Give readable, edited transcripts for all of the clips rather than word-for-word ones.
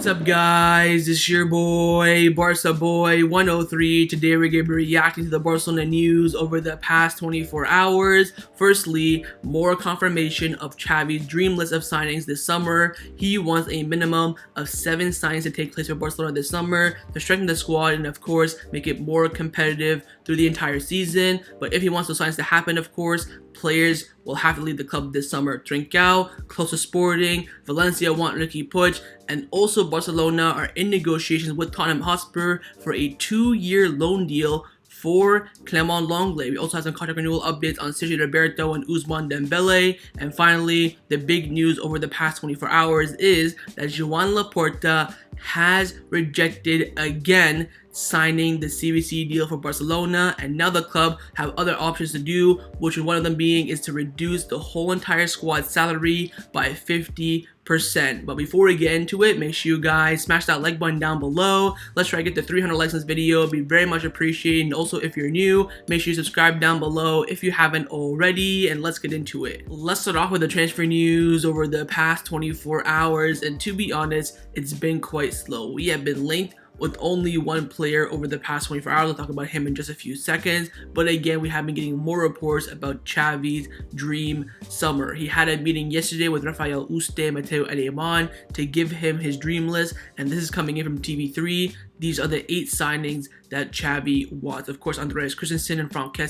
What's up, guys? It's your boy, Barca Boy 103. Today we're going to be reacting to the Barcelona news over the past 24 hours. Firstly, more confirmation of Xavi's dream list of signings this summer. He wants a minimum of 7 signings to take place for Barcelona this summer to strengthen the squad and, of course, make it more competitive through the entire season. But if he wants those signings to happen, of course, players will have to leave the club this summer. Trincão, close to Sporting, Valencia want Riqui Puig, and also Barcelona are in negotiations with Tottenham Hotspur for a 2-year loan deal for Clement Lenglet. We also have some contract renewal updates on Sergi Roberto and Ousmane Dembele. And finally, the big news over the past 24 hours is that Joan Laporta has rejected again signing the CVC deal for Barcelona, and now the club have other options to do, which one of them being is to reduce the whole entire squad salary by 50%. But before we get into it, make sure you guys smash that like button down below. Let's try to get to 300 likes on this video. It'd be very much appreciated. And also, if you're new, make sure you subscribe down below if you haven't already, and let's get into it. Let's start off with the transfer news over the past 24 hours, and to be honest, it's been quite slow. We have been linked with only one player over the past 24 hours. I'll talk about him in just a few seconds. But again, we have been getting more reports about Xavi's dream summer. He had a meeting yesterday with Rafael Yuste and Mateu Alemany to give him his dream list, and this is coming in from TV3. These are the 8 signings that Xavi wants. Of course, Andreas Christensen and Frank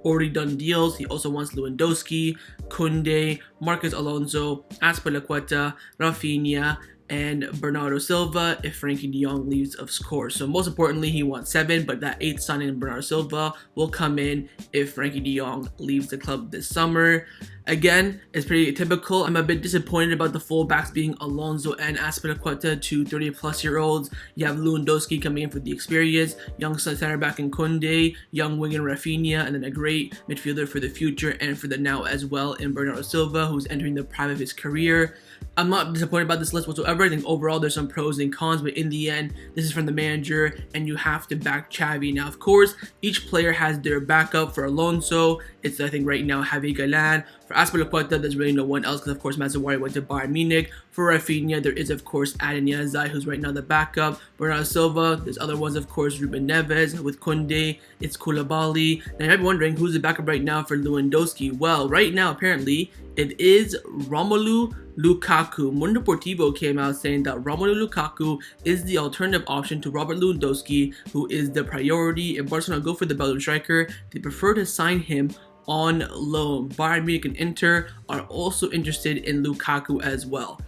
already done deals. He also wants Lewandowski, Koundé, Marcos Alonso, Azpilicueta, Rafinha, and Bernardo Silva if Frenkie de Jong leaves, of course. So most importantly, he wants 7, but that 8th signing in Bernardo Silva will come in if Frenkie de Jong leaves the club this summer. Again, it's pretty typical. I'm a bit disappointed about the fullbacks being Alonso and Azpilicueta, 2 30-plus-year-olds. You have Lewandowski coming in for the experience, young center back in Koundé, young wing in Rafinha, and then a great midfielder for the future and for the now as well in Bernardo Silva, who's entering the prime of his career. I'm not disappointed about this list whatsoever. I think overall there's some pros and cons, but in the end, this is from the manager, and you have to back Xavi. Now, of course, each player has their backup. For Alonso, it's, I think, right now, Javi Galán. For Azpilicueta, there's really no one else because, of course, Mazzuari went to Bayern Munich. For Rafinha, there is, of course, Eden Hazard, who's right now the backup. Bernardo Silva, there's other ones, of course, Ruben Neves. With Koundé, it's Koulibaly. Now, you might be wondering who's the backup right now for Lewandowski. Well, right now, apparently, it is Romelu Lukaku. Mundo Deportivo came out saying that Romelu Lukaku is the alternative option to Robert Lewandowski, who is the priority. If Barcelona go for the Belgian striker, they prefer to sign him on loan. Bayern Munich and Inter are also interested in Lukaku as well.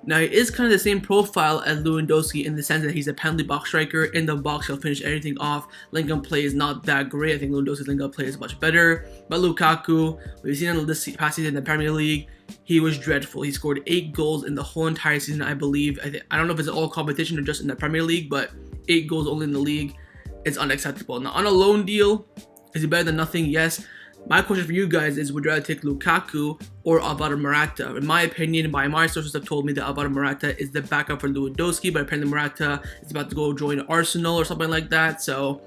Now, he is kind of the same profile as Lewandowski in the sense that he's a penalty box striker. In the box, he'll finish everything off. Link-up play is not that great. I think Lewandowski's link-up play is much better. But Lukaku, we've seen him this past season in the Premier League, he was dreadful. He scored 8 goals in the whole entire season, I believe. I don't know if it's all competition or just in the Premier League, but 8 goals only in the league is unacceptable. Now, on a loan deal, is he better than nothing? Yes. My question for you guys is, would you rather take Lukaku or Alvaro Morata? In my opinion, by my sources have told me that Alvaro Morata is the backup for Lewandowski, but apparently Morata is about to go join Arsenal or something like that. So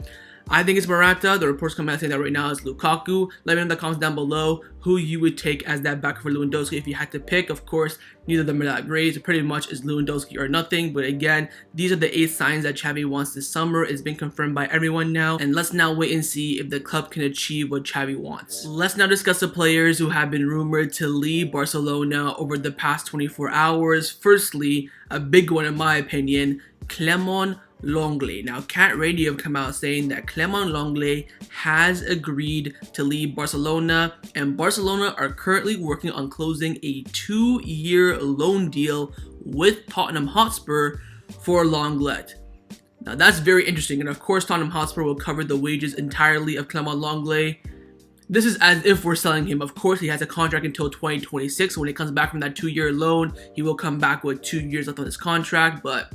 I think it's Morata. The reports come out saying that right now it's Lukaku. Let me know in the comments down below who you would take as that backup for Lewandowski if you had to pick. Of course, neither of them are that great. So pretty much is Lewandowski or nothing. But again, these are the 8 signs that Xavi wants this summer. It's been confirmed by everyone now. And let's now wait and see if the club can achieve what Xavi wants. Let's now discuss the players who have been rumored to leave Barcelona over the past 24 hours. Firstly, a big one in my opinion, Clement Lenglet. Now, Cat Radio have come out saying that Clement Lenglet has agreed to leave Barcelona, and Barcelona are currently working on closing a 2-year loan deal with Tottenham Hotspur for Lenglet. Now, that's very interesting, and of course, Tottenham Hotspur will cover the wages entirely of Clement Lenglet. This is as if we're selling him. Of course, he has a contract until 2026. When he comes back from that 2-year loan, he will come back with 2 years left on his contract, but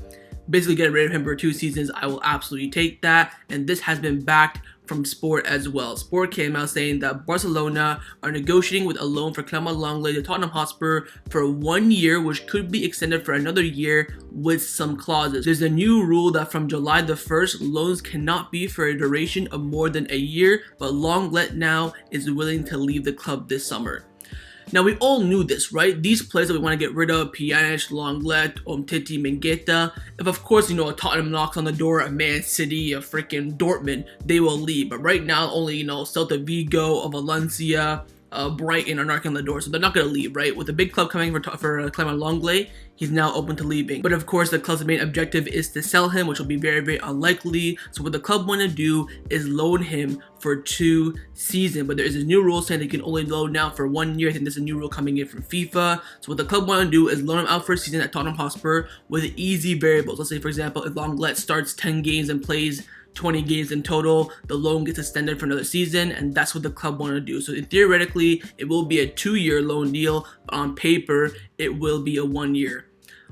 basically getting rid of him for 2 seasons, I will absolutely take that. And this has been backed from Sport as well. Sport came out saying that Barcelona are negotiating with a loan for Clement Lenglet to Tottenham Hotspur for 1 year, which could be extended for another year with some clauses. There's a new rule that from July the 1st, loans cannot be for a duration of more than a year, but Lenglet now is willing to leave the club this summer. Now, we all knew this, right? These players that we want to get rid of, Pjanic, Lenglet, Umtiti, Mingueza, if of course, a Tottenham knocks on the door, a Man City, a freaking Dortmund, they will leave. But right now, only, Celta Vigo, a Valencia, Brighton are knocking on the door, so they're not going to leave, right? With the big club coming for Clement Lenglet, he's now open to leaving. But of course, the club's main objective is to sell him, which will be very, very unlikely. So what the club want to do is loan him for 2 seasons. But there is a new rule saying they can only loan now for 1 year. I think there's a new rule coming in from FIFA. So what the club want to do is loan him out for a season at Tottenham Hotspur with easy variables. Let's say, for example, if Lenglet starts 10 games and plays 20 games in total, the loan gets extended for another season, and that's what the club want to do. So theoretically, it will be a 2-year loan deal, but on paper, it will be a 1 year.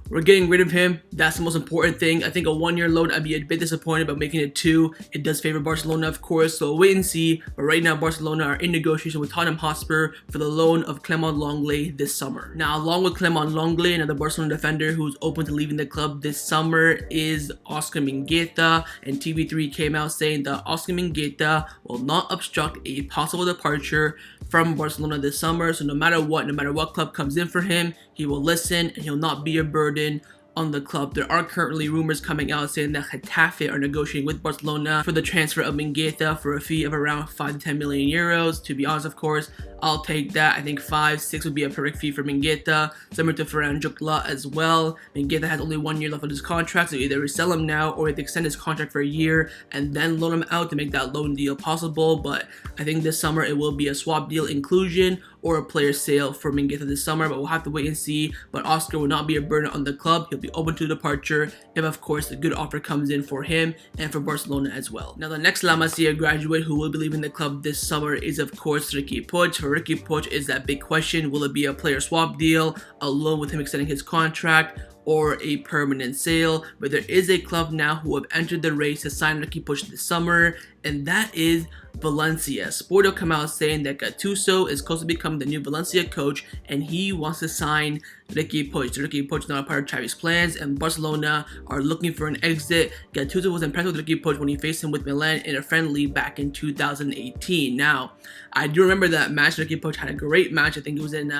We're getting rid of him. That's the most important thing. I think a 1-year loan, I'd be a bit disappointed, but making it 2, it does favor Barcelona, of course. So wait and see. But right now, Barcelona are in negotiation with Tottenham Hotspur for the loan of Clement Lenglet this summer. Now, along with Clement Lenglet, another Barcelona defender who's open to leaving the club this summer is Oscar Mingueza. And TV3 came out saying that Oscar Mingueza will not obstruct a possible departure from Barcelona this summer. So no matter what club comes in for him, he will listen and he'll not be a burden on the club. There are currently rumors coming out saying that Getafe are negotiating with Barcelona for the transfer of Mingueza for a fee of around 5 to 10 million euros. To be honest, of course, I'll take that. I think 5, 6 would be a perfect fee for Mingueza, similar to Ferran Jutgla as well. Mingueza has only 1 year left on his contract, so either resell him now or they extend his contract for a year and then loan him out to make that loan deal possible. But I think this summer it will be a swap deal inclusion or a player sale for Mingueza this summer, but we'll have to wait and see. But Oscar will not be a burden on the club. He'll be open to departure if, of course, a good offer comes in for him and for Barcelona as well. Now, the next La Masia graduate who will be leaving the club this summer is, of course, Riqui Puig. For Riqui Puig is that big question. Will it be a player swap deal, a loan with him extending his contract, or a permanent sale? But there is a club now who have entered the race to sign Riqui Puig this summer, and that is Valencia. Sport will come out saying that Gattuso is close to becoming the new Valencia coach, and he wants to sign Riqui Puig. So Riqui Puig is not a part of Xavi's plans, and Barcelona are looking for an exit. Gattuso was impressed with Riqui Puig when he faced him with Milan in a friendly back in 2018. Now, I do remember that match. Riqui Puig had a great match. I think it was in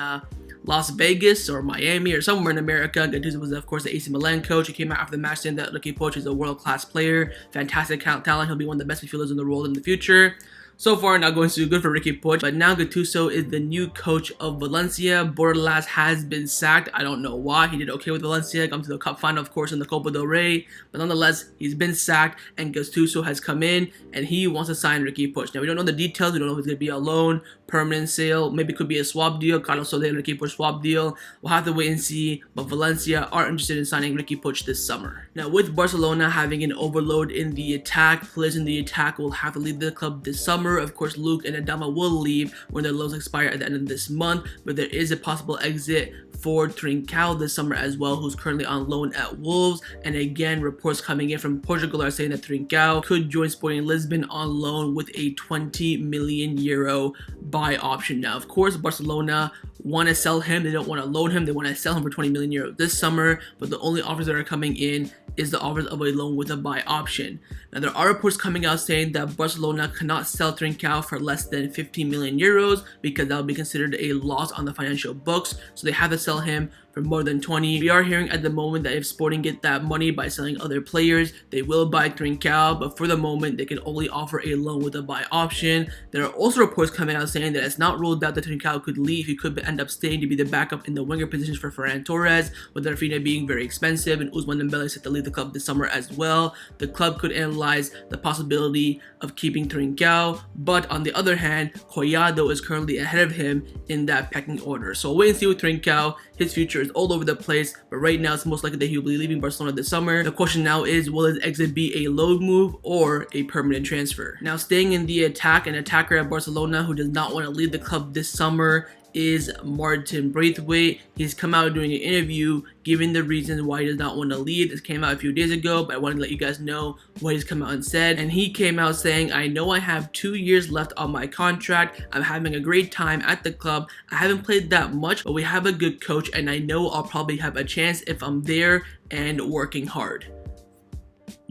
Las Vegas or Miami or somewhere in America. Gattuso was, of course, the AC Milan coach. He came out after the match saying that Riqui Puig is a world-class player, fantastic talent. He'll be one of the best midfielders in the world in the future. So far, not going so good for Riqui Puig, but now Gattuso is the new coach of Valencia. Bordalas has been sacked. I don't know why. He did okay with Valencia, come to the Cup final, of course, in the Copa del Rey, but nonetheless, he's been sacked, and Gattuso has come in, and he wants to sign Riqui Puig. Now, we don't know the details. We don't know if it's going to be a loan, permanent sale, maybe it could be a swap deal, Carlos Soler and Riqui Puig swap deal. We'll have to wait and see, but Valencia are interested in signing Riqui Puig this summer. Now, with Barcelona having an overload in the attack, players in the attack will have to leave the club this summer. Of course, Luke and Adama will leave when their loans expire at the end of this month, but there is a possible exit for Trincão this summer as well, who's currently on loan at Wolves. And again, reports coming in from Portugal are saying that Trincão could join Sporting Lisbon on loan with a 20 million euro buy option. Now, of course, Barcelona want to sell him. They don't want to loan him. They want to sell him for 20 million euros this summer, but the only offers that are coming in is the offers of a loan with a buy option. Now, there are reports coming out saying that Barcelona cannot sell Trincão for less than 15 million euros because that would be considered a loss on the financial books. So they have to sell him for more than 20. We are hearing at the moment that if Sporting get that money by selling other players, they will buy Trincão, but for the moment, they can only offer a loan with a buy option. There are also reports coming out saying that it's not ruled out that Trincão could leave. He could end up staying to be the backup in the winger positions for Ferran Torres, with Rafinha being very expensive, and Ousmane Dembele set to leave the club this summer as well. The club could analyze the possibility of keeping Trincão, but on the other hand, Collado is currently ahead of him in that pecking order. So wait and see with Trincão. His future is all over the place, but right now it's most likely that he'll be leaving Barcelona this summer. The question now is, will his exit be a loan move or a permanent transfer? Now, staying in the attack, an attacker at Barcelona who does not want to leave the club this summer is Martin Braithwaite. He's come out doing an interview giving the reasons why he does not want to leave. This came out a few days ago, but I wanted to let you guys know what he's come out and said. And he came out saying, I know I have 2 years left on my contract. I'm having a great time at the club. I haven't played that much, but we have a good coach, and I know I'll probably have a chance if I'm there and working hard.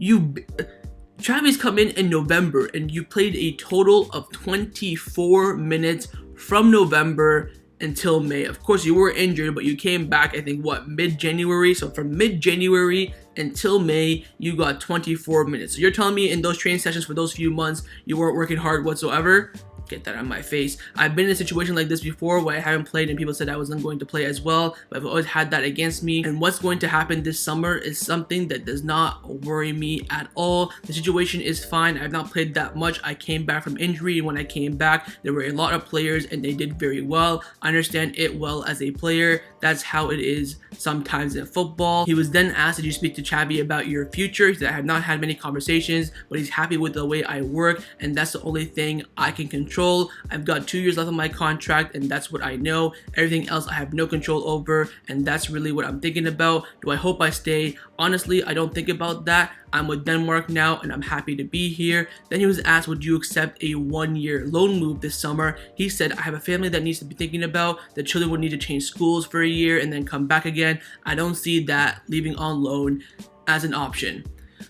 Xavi's come in November, and you played a total of 24 minutes from November until May. Of course, you were injured, but you came back, I think, what, mid-January? So from mid-January until May, you got 24 minutes. So you're telling me in those training sessions for those few months, you weren't working hard whatsoever? Get that out of my face. I've been in a situation like this before where I haven't played and people said I wasn't going to play as well, but I've always had that against me. And what's going to happen this summer is something that does not worry me at all. The situation is fine. I've not played that much. I came back from injury, and when I came back, there were a lot of players and they did very well. I understand it well as a player. That's how it is sometimes in football. He was then asked, did you speak to Xavi about your future? He said, I have not had many conversations, but he's happy with the way I work, and that's the only thing I can control. I've got 2 years left on my contract, and that's what I know. Everything else I have no control over, and that's really what I'm thinking about. Do I hope I stay? Honestly, I don't think about that. I'm with Denmark now, and I'm happy to be here. Then he was asked, would you accept a 1-year loan move this summer? He said, I have a family that needs to be thinking about. The children would need to change schools for a year and then come back again. I don't see that leaving on loan as an option.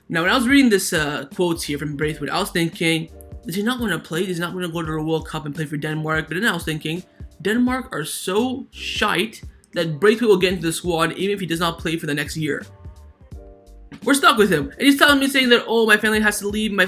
Now, when I was reading this quotes here from Braithwaite, I was thinking, does he not want to play? He's not going to go to the World Cup and play for Denmark. But then I was thinking, Denmark are so shite that Braithwaite will get into the squad even if he does not play for the next year. We're stuck with him. And he's telling me, saying that, oh, my family has to leave, my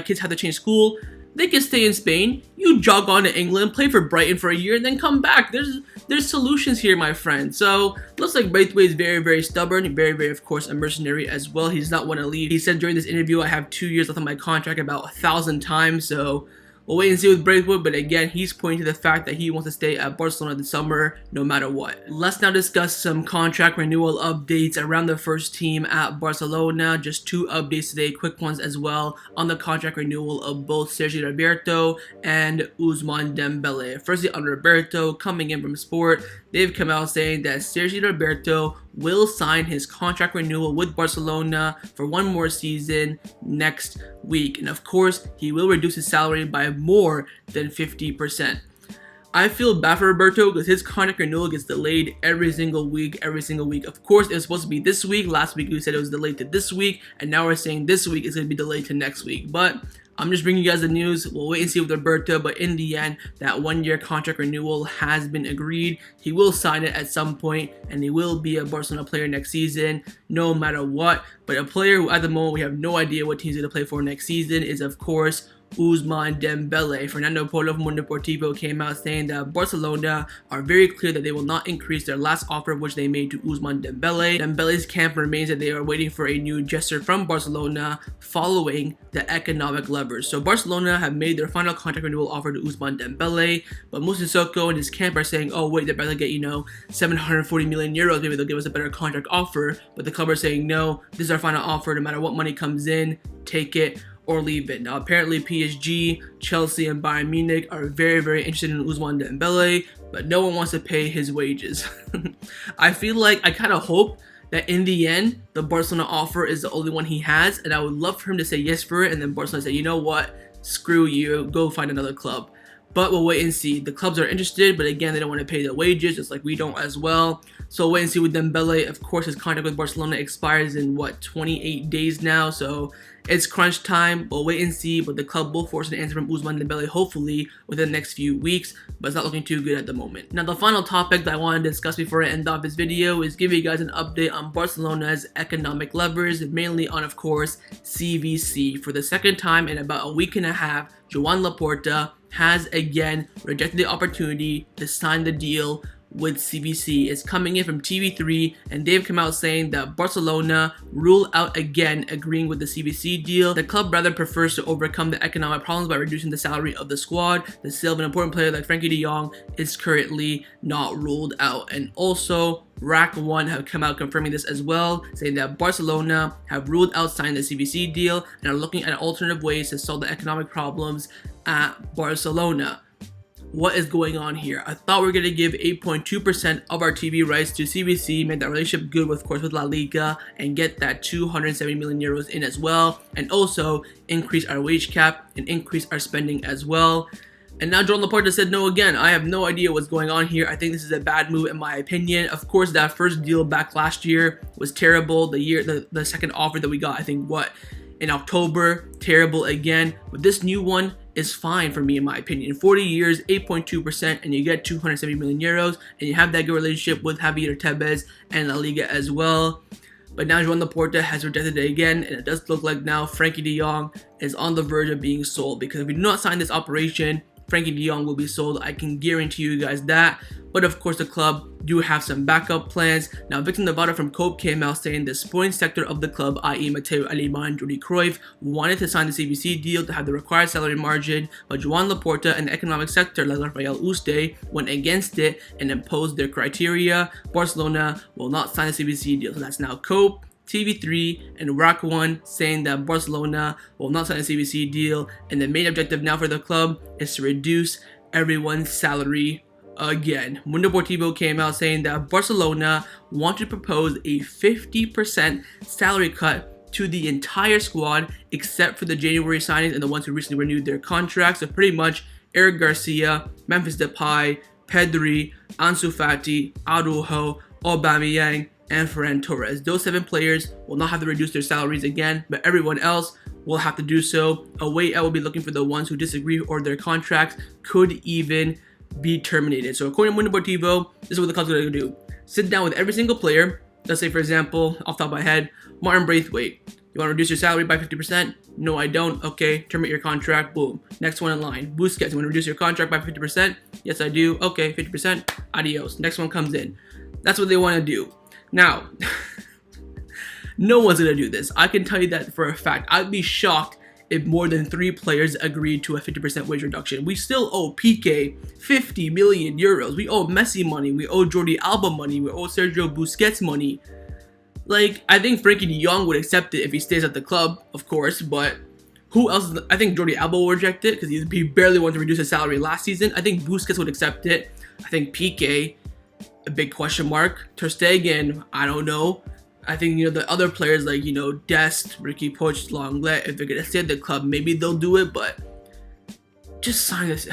kids have to change school. They can stay in Spain. You jog on to England, play for Brighton for a year, and then come back. There's solutions here, my friend. So looks like Braithwaite is very, very stubborn, very, of course, a mercenary as well. He does not want to leave. He said during this interview, I have 2 years left on my contract about 1,000 times. So we'll wait and see with Braithwaite, but again, he's pointing to the fact that he wants to stay at Barcelona this summer no matter what. Let's now discuss some contract renewal updates around the first team at Barcelona. Just 2 updates today, quick ones as well, on the contract renewal of both Sergi Roberto and Ousmane Dembele. Firstly, on Roberto, coming in from Sport, they've come out saying that Sergi Roberto will sign his contract renewal with Barcelona for 1 more season next week. And of course, he will reduce his salary by more than 50%. I feel bad for Roberto because his contract renewal gets delayed every single week. Of course, it was supposed to be this week. Last week, we said it was delayed to this week. And now we're saying this week is going to be delayed to next week. But I'm just bringing you guys the news. We'll wait and see with Roberto, but in the end, that 1-year contract renewal has been agreed. He will sign it at some point, and he will be a Barcelona player next season, no matter what. But a player who, at the moment, we have no idea what team's going to play for next season is, of course, Ousmane Dembele. Fernando Polo from Mundo Deportivo came out saying that Barcelona are very clear that they will not increase their last offer which they made to Ousmane Dembele. Dembele's camp remains that they are waiting for a new gesture from Barcelona following the economic levers. So Barcelona have made their final contract renewal offer to Ousmane Dembele, but Moussa Sissoko and his camp are saying, oh wait, they're about to get, 740 million euros, maybe they'll give us a better contract offer. But the club are saying, no, this is our final offer, no matter what money comes in, take it or leave it. Now, apparently PSG, Chelsea, and Bayern Munich are very, very interested in Ousmane Dembele, but no one wants to pay his wages. I feel like, I kind of hope that in the end, the Barcelona offer is the only one he has, and I would love for him to say yes for it, and then Barcelona say, you know what, screw you, go find another club. But we'll wait and see. The clubs are interested, but again, they don't want to pay the wages, just like we don't as well. So we'll wait and see with Dembele. Of course, his contract with Barcelona expires in, 28 days now, so it's crunch time. We'll wait and see, but the club will force an answer from Ousmane Dembele, hopefully, within the next few weeks, but it's not looking too good at the moment. Now, the final topic that I want to discuss before I end off this video is give you guys an update on Barcelona's economic levers, mainly on, of course, CVC. For the second time in about a week and a half, Joan Laporta has again rejected the opportunity to sign the deal with CVC. It's coming in from TV3, and they've come out saying that Barcelona rule out again agreeing with the CVC deal. The club rather prefers to overcome the economic problems by reducing the salary of the squad. The sale of an important player like Frenkie de Jong is currently not ruled out. And also, Rack 1 have come out confirming this as well, saying that Barcelona have ruled out signing the CVC deal and are looking at alternative ways to solve the economic problems at Barcelona. What is going on here? I thought we were going to give 8.2% of our TV rights to CVC, make that relationship good, with, of course, with La Liga, and get that 270 million euros in as well, and also increase our wage cap and increase our spending as well. And now Joan Laporta said no again. I have no idea what's going on here. I think this is a bad move in my opinion. Of course, that first deal back last year was terrible. The second offer that we got, I think, in October, terrible again. But this new one is fine for me, in my opinion. 40 years, 8.2%, and you get 270 million euros, and you have that good relationship with Xavi Hernandez and La Liga as well. But now Joan Laporta has rejected it again, and it does look like now Frenkie de Jong is on the verge of being sold, because if we do not sign this operation, Frenkie de Jong will be sold. I can guarantee you guys that. But of course, the club do have some backup plans. Now, Victor Navarro from Cope came out saying the sporting sector of the club, i.e. Mateu Alemany and Jordi Cruyff, wanted to sign the CVC deal to have the required salary margin, but Joan Laporta and the economic sector, like Rafael Yuste, went against it and imposed their criteria. Barcelona will not sign the CVC deal. So that's now Cope, TV3, and Rack 1 saying that Barcelona will not sign a CVC deal, and the main objective now for the club is to reduce everyone's salary again. Mundo Deportivo came out saying that Barcelona want to propose a 50% salary cut to the entire squad except for the January signings and the ones who recently renewed their contracts. So pretty much Eric Garcia, Memphis Depay, Pedri, Ansu Fati, Araujo, Aubameyang, and Ferran Torres. Those 7 players will not have to reduce their salaries again, but everyone else will have to do so. A way out will be looking for the ones who disagree or their contracts could even be terminated. So according to Mundo Deportivo, this is what the club's going to do. Sit down with every single player. Let's say, for example, off the top of my head, Martin Braithwaite. You want to reduce your salary by 50%? No, I don't. Okay, terminate your contract. Boom. Next one in line. Busquets, you want to reduce your contract by 50%? Yes, I do. Okay, 50%. Adios. Next one comes in. That's what they want to do. Now, no one's going to do this. I can tell you that for a fact. I'd be shocked if more than 3 players agreed to a 50% wage reduction. We still owe Piqué 50 million euros. We owe Messi money. We owe Jordi Alba money. We owe Sergio Busquets money. Like, I think Frenkie de Jong would accept it if he stays at the club, of course, but who else? I think Jordi Alba will reject it because he barely wanted to reduce his salary last season. I think Busquets would accept it. I think Piqué, a big question mark. Ter Stegen, I don't know. I think, the other players like, Dest, Riqui Puig, Lenglet, if they're going to stay at the club, maybe they'll do it, but just sign this.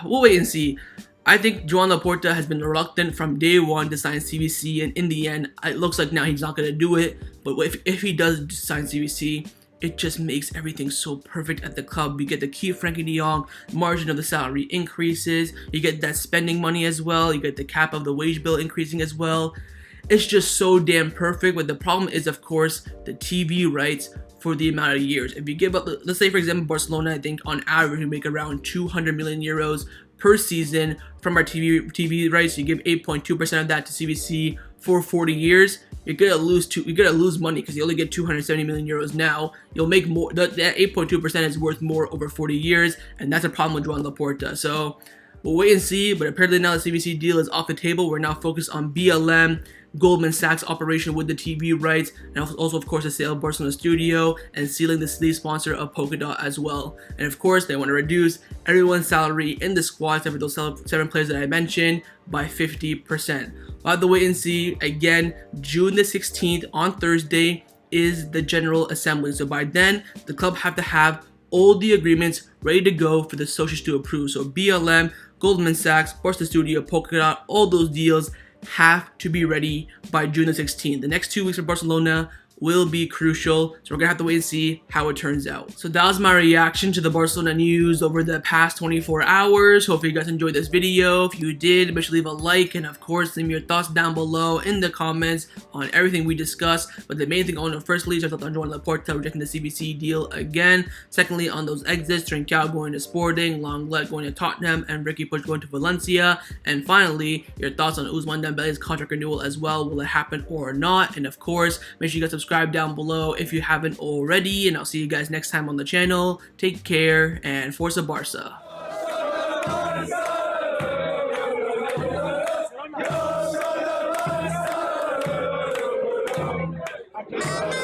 We'll wait and see. I think Joan Laporta has been reluctant from day one to sign CVC, and in the end, it looks like now he's not going to do it, but if he does sign CVC, it just makes everything so perfect at the club. You get to keep Frenkie de Jong, margin of the salary increases, you get that spending money as well, you get the cap of the wage bill increasing as well. It's just so damn perfect, but the problem is, of course, the TV rights for the amount of years. If you give up, let's say for example, Barcelona, I think on average we make around 200 million euros per season from our TV rights. You give 8.2% of that to CVC for 40 years. You're gonna lose money because you only get 270 million euros now. You'll make more. That 8.2% is worth more over 40 years, and that's a problem with Joan Laporta. So we'll wait and see. But apparently now the CVC deal is off the table. We're now focused on BLM, Goldman Sachs operation with the TV rights, and also of course the sale of Barcelona studio and sealing the sleeve sponsor of Polkadot as well. And of course they want to reduce everyone's salary in the squad except for those 7 players that I mentioned by 50%. We'll have to wait and see. Again, June the 16th on Thursday is the General Assembly. So by then the club have to have all the agreements ready to go for the socios to approve. So BLM, Goldman Sachs, Barcelona studio, Polkadot, all those deals have to be ready by June the 16th. The next 2 weeks for Barcelona will be crucial, so we're gonna have to wait and see how it turns out. So that was my reaction to the Barcelona news over the past 24 hours. Hopefully you guys enjoyed this video. If you did, make sure to leave a like, and of course leave me your thoughts down below in the comments on everything we discussed. But the main thing I want to firstly is I thought on Joan Laporta rejecting the CVC deal again. Secondly, on those exits, Trincão going to Sporting, Lenglet going to Tottenham, and Riqui Puig going to Valencia. And finally, your thoughts on Ousmane Dembele's contract renewal as well. Will it happen or not? And of course, make sure you guys subscribe down below if you haven't already, and I'll see you guys next time on the channel. Take care, and Forza Barca. Yeah.